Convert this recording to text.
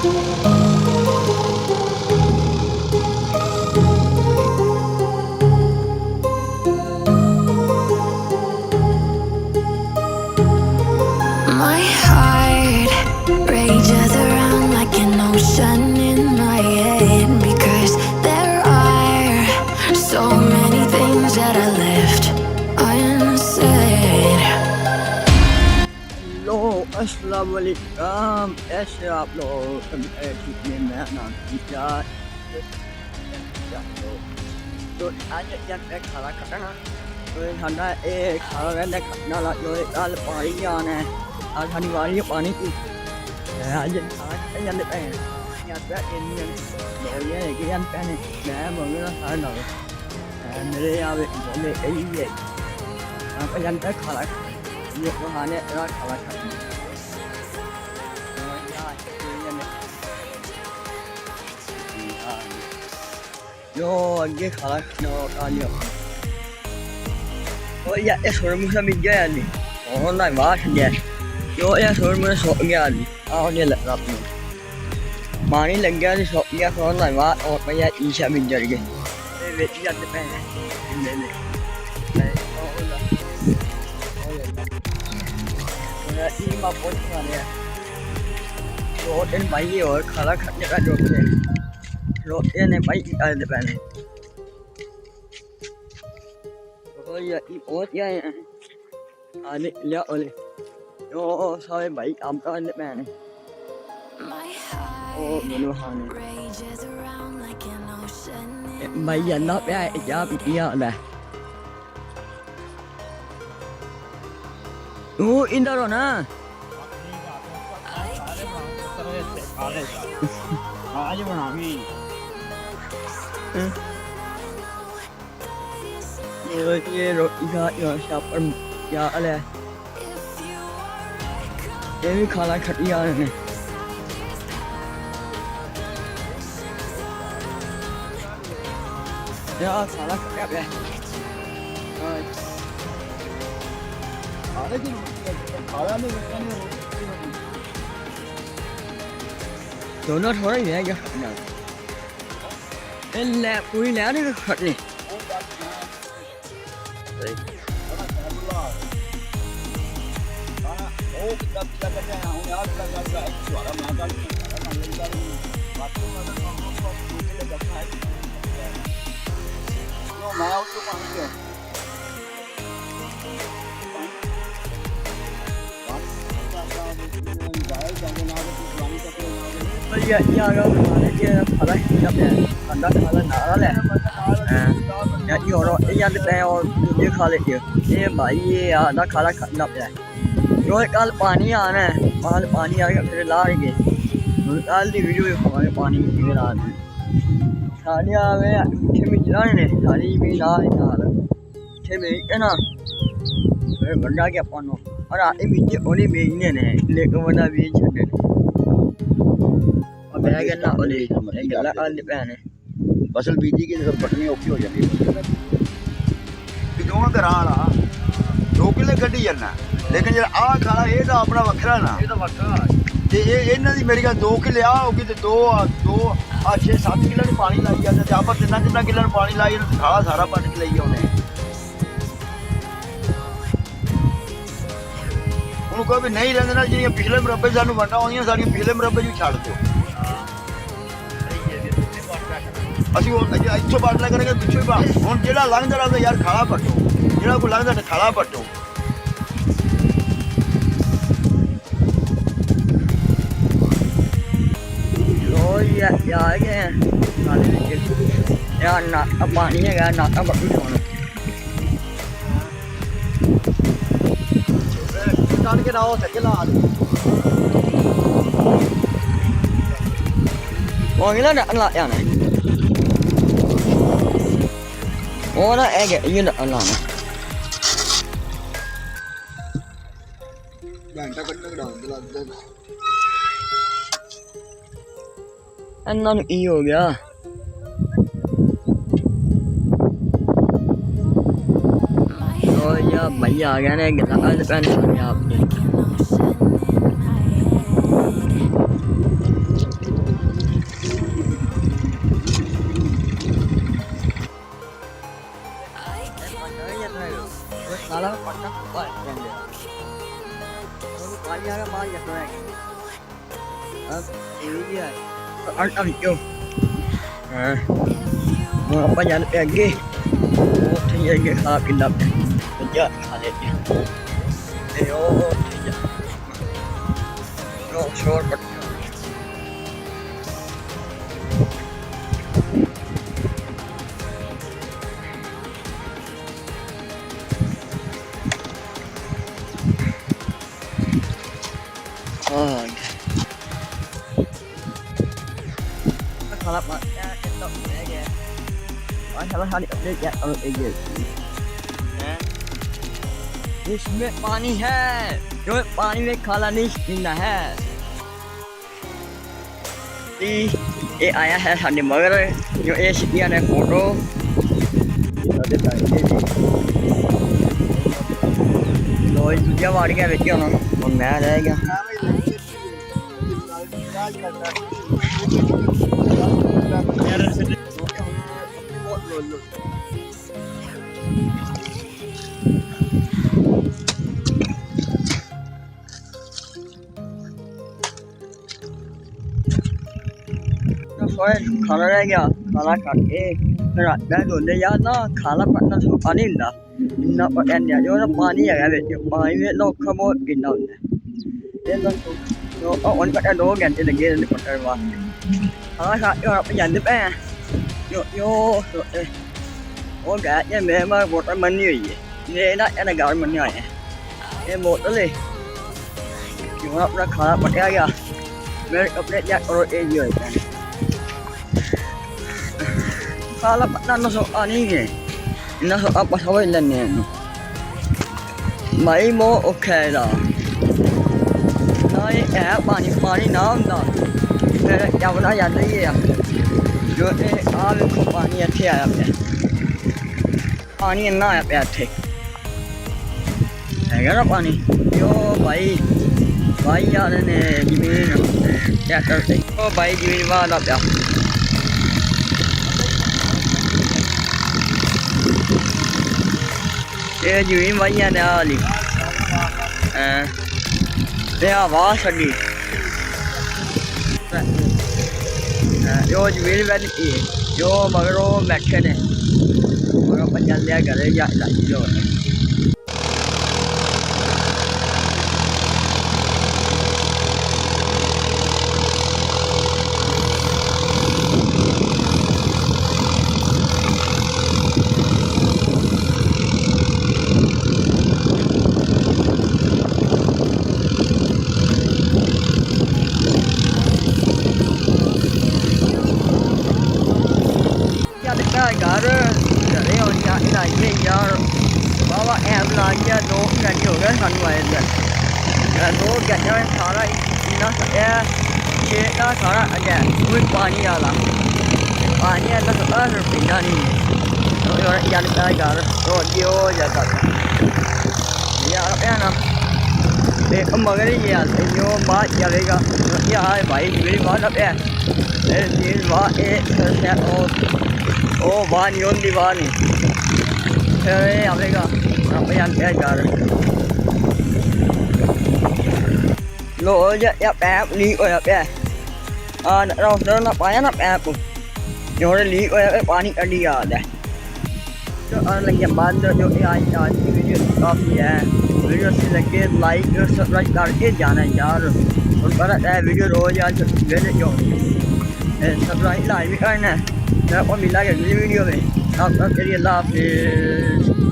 My heart rages around like an ocean in my head because there are so many things that I left unsaid. Hello अस्सलाम वालेकुम, कैसे आप लोग? ठीक है, मैं नाम तैयार। तो आज जब मैं खाना खाना तो खाना एक खाना रहना खाना ला जो कल पानी आना है आज शनिवार ये पानी की आज खाना खाने जाते पे यार पे इंडियन ये है कि यार पहने मैं मंगना खाना ना मेरे यहाँ पे बोले यही है आप जानते खाना ये खाने रात खाना खाते yo आगे खाना खा लिया तो यार ये सोर मुझे मिल गया नहीं और ना वाश गया yo यार सोर मुझे सो गया नहीं और ये लग रहा है पानी लग गया नहीं सो गया और ना वाश और मैं यार ईशा मिल जल गई ये बेच जाते पे ले ले ये माँ बहुत खाने हैं दो दिन भाई और खाना खाने का जोते रोटे ने भाई आते पहले तो ये बहुत क्या है आने लिया ओले यो सारे भाई काम करने पहने ओ मेनू खाने भाई अन्ना पे आए क्या पिया ले तू इधर हो ना आज बना भी ये रोटी का पर क्या है ये भी खाना खटिया है यार खाना खटिया पे दोनों थोड़ा ही है क्या ले पूरी ले रही खटनी खा लेती ये भाई ये आधा खाना खाना पे जो कल पानी आना है पानी आएगा फिर ला गए कल की वीडियो हमारे पानी सारी आवे मिलना ने सारी भी ला बेचते ना फिर बंदा के अपन और आते बीचे ओली बेचने ने लेकिन बंदा बेच छे मैं कहना ओली गला कल भैन फसल बीजी की जब पटनी औखी हो जाती है क्यों घरा वाला 2 किले कड्ढी जाना लेकिन जो आ खाना ये तो अपना वखरा ना ये इन्हों की मेरी गल 2 किले आ होगी तो 2 6-7 किलो पानी लाई जाते आप 3 किलो पानी लाई खाला सारा पट के लाई आने उन्होंने कोई भी नहीं रहते ना जी पिछले मुरब्बे सानू वंडा आउंदियां सारी पिछले मुरब्बे भी छड़ दो ਅਸੀਂ ਉਹ ਇੱਥੋਂ ਬਾਟਲਾ ਕਰਾਂਗੇ ਪਿੱਛੇ ਬਾ ਹੁਣ ਜਿਹੜਾ ਲੰਘਦਾ ਰਹਦਾ ਯਾਰ ਖਾਲਾ ਪੱਟੋ ਜਿਹੜਾ ਕੋਈ ਲੰਘਦਾ ਤੇ ਖਾਲਾ ਪੱਟੋ ਲੋ ਯਾਰ ਗਏ ਨਾਲੇ ਵਿੱਚ ਯਾਰ ਨਾ ਪਾਣੀ ਹੈਗਾ ਨਾ ਤਾਂ ਬੱਟੂ ਚੋਣ ਕੱਢ ਕੇ ਲਾਓ ਸੱਜੇ ਲਾ ਉਹ ਇਹਨਾਂ ਨੇ ਲਾ ਜਾਣਾ ਉਹ ਨਾ ਇਹ ਇਹ ਲਾਣਾ ਘੰਟਾ ਕੱਢ ਕਢਾਉਣ ਦੇ ਲੱਗਦਾ ਇਹਨਾਂ ਨੂੰ ਕੀ ਹੋ ਗਿਆ ਉਹ ਯਾ ਭਾਈ ਆ ਗਿਆ ਨੇ ਗੱਲਾਂ ਦੇ ਪੈਣ ਆਪਨੇ ăn chưa apa jalan lagi thì cái khá kinh lập bây giờ khá đẹp thì nó short but khá là mạnh cái động này kìa khá là hay để chạy ở đây kìa इसमें पानी है जो पानी में खाला नहीं पीना है ये आया है साढ़े मगर जो ये सीटियां ने फोटो लोग दूसरा वाड़ गया बेच होना और मैं रह गया खाना रह गया खाना खा के रात में धोने यार ना खाना पटना से पानी हिंदा इन्ना पता नहीं जो ना पानी है बिच पानी में लोग बहुत गिनना होंगे ये तो उन पता 2 घंटे लगे पटने वास्ते खाना खा के आप जाते पे यो वो गया ये मैं बोतल मनी हुई है ये ना गाँव मनी आए हैं ये बोतल है क्यों अपना खाना पटिया गया मेरे कपड़े चेक करो ये जी होते हैं खाला पटना न सो आनी है न सो आप समझ लेने भाई मो ओखेदा ना ये है पानी ना होंदा फिर क्या बना जाता ही है जो ये आ देखो पानी अच्छे आया पे पानी इन्ना आया पे अच्छे है ना पानी यो भाई यार ने जमीन क्या करते ओ भाई जमीन वाला पे ये जमीन भाइया ने आली आवाज छड़ी जो जमीन बैठी जो मगर वो बैठे ने मगर पंजा लिया करे या लाई जो घर घरे और लाइए यार बाबा ऐप ला के 2 घंटे हो गए सानू आए थे 2 घंटे में सारा इतना खेत का सारा अगे कोई पानी वाला पानी आला तो पीना नहीं यार घर तो जो जाता यार ना एक मगर ही यार जो बात चलेगा यार भाई मेरी बात अब है ओ बाहर नहीं होती बाहर नहीं फिर आवेगा आप यहाँ क्या जा रहे लो या पैप लीक होया पेเราना पाया ना पैप जो लीक होया पानी कड़ी आ रहा है तो लगे बाद जो आज की वीडियो काफ़ी है वीडियो से लगे लाइक और सब्सक्राइब करके जाना यार और पता है वीडियो रोज आज वेले जो सब्सक्राइब लाइक भी करना है मैं आपको मिला के अगली वीडियो में आप सबके लिए अल्लाह हाफिज़।